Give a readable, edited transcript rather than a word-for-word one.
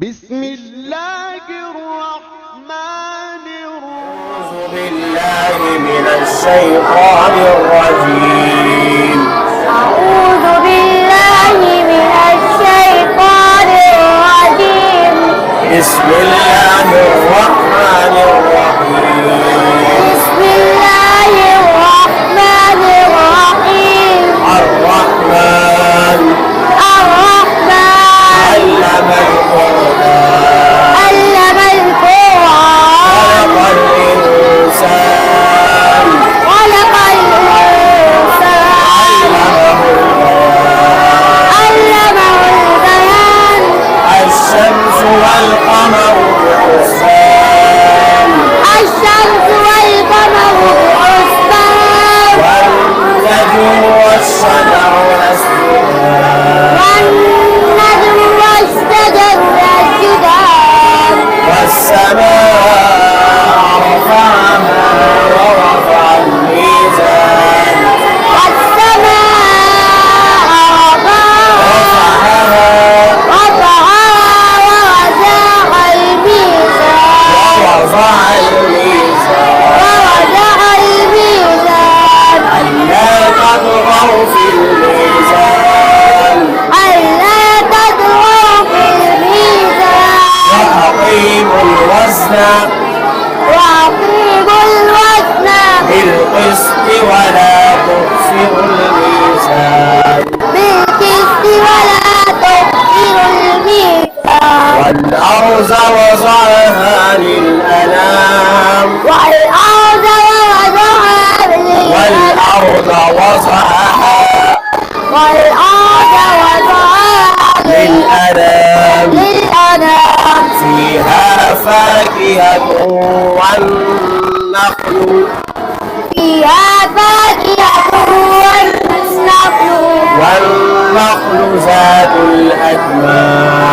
بسم الله الرحمن الرحيم. أعوذ بالله من الشيطان الرجيم. أعوذ بالله من الشيطان الرجيم. بسم الله الرحمن الرحيم. بسم الله الرحمن الرحيم. الرحمن علم القرآن علم القرآن خلق الإنسان علمه البيان الشمس والقمر بحسبان والنجم والشجر يسجدان والسماء رفعها ورفع الميزان ألا تطغوا في الميزان وأقيموا الوزن بالقسط ولا تخسروا الميزان والأرض وضعها للأنام والأرض وضعها للأنام فيها فاكهة والنخل ذات الأكمام